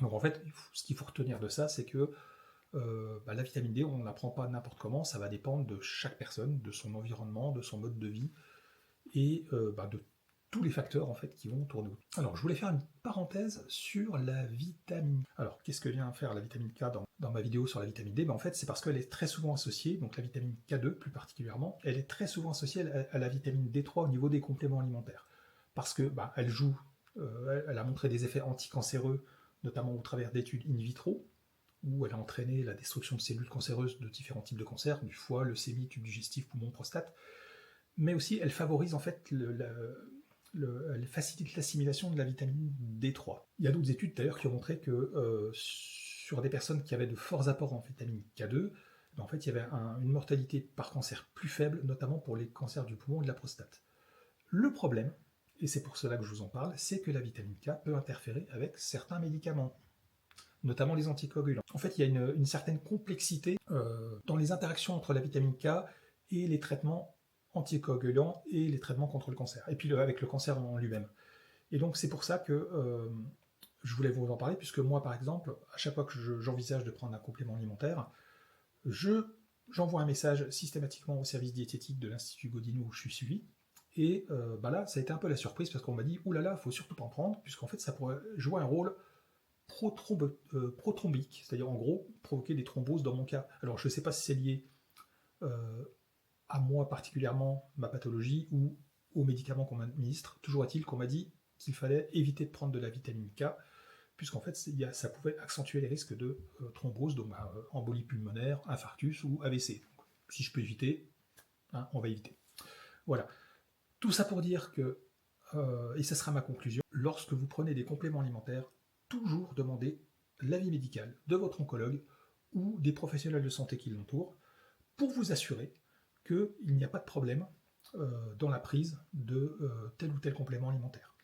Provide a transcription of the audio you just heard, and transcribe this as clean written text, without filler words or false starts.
Donc en fait, ce qu'il faut retenir de ça, c'est que la vitamine D, on ne la prend pas n'importe comment, ça va dépendre de chaque personne, de son environnement, de son mode de vie, et de tous les facteurs en fait qui vont tourner autour. Alors je voulais faire une parenthèse sur la vitamine. Alors qu'est-ce que vient faire la vitamine K dans ma vidéo sur la vitamine D? En fait c'est parce qu'elle est très souvent associée, donc la vitamine K2 plus particulièrement, elle est très souvent associée à la vitamine D3 au niveau des compléments alimentaires. Parce que elle joue, elle a montré des effets anticancéreux, notamment au travers d'études in vitro, où elle a entraîné la destruction de cellules cancéreuses de différents types de cancers, du foie, leucémie, tube digestif, poumon, prostate, mais aussi elle favorise en fait elle facilite l'assimilation de la vitamine D3. Il y a d'autres études d'ailleurs qui ont montré que sur des personnes qui avaient de forts apports en vitamine K2, en fait il y avait une mortalité par cancer plus faible, notamment pour les cancers du poumon et de la prostate. Le problème, et c'est pour cela que je vous en parle, c'est que la vitamine K peut interférer avec certains médicaments, notamment les anticoagulants. En fait, il y a une certaine complexité dans les interactions entre la vitamine K et les traitements anticoagulants et les traitements contre le cancer, et puis avec le cancer en lui-même. Et donc c'est pour ça que je voulais vous en parler, puisque moi par exemple, à chaque fois que j'envisage de prendre un complément alimentaire, j'envoie un message systématiquement au service diététique de l'Institut Godinou où je suis suivi, et là ça a été un peu la surprise, parce qu'on m'a dit « oulala, faut surtout pas en prendre, puisqu'en fait ça pourrait jouer un rôle prothrombique, c'est-à-dire en gros provoquer des thromboses dans mon cas. » Alors je ne sais pas si c'est lié à moi particulièrement, ma pathologie, ou aux médicaments qu'on m'administre. Toujours est-il qu'on m'a dit qu'il fallait éviter de prendre de la vitamine K, puisqu'en fait ça pouvait accentuer les risques de thrombose, donc embolie pulmonaire, infarctus ou AVC. Donc, si je peux éviter, on va éviter. Voilà. Tout ça pour dire que, et ça sera ma conclusion, lorsque vous prenez des compléments alimentaires, toujours demandez l'avis médical de votre oncologue ou des professionnels de santé qui l'entourent pour vous assurer qu'il n'y a pas de problème dans la prise de tel ou tel complément alimentaire.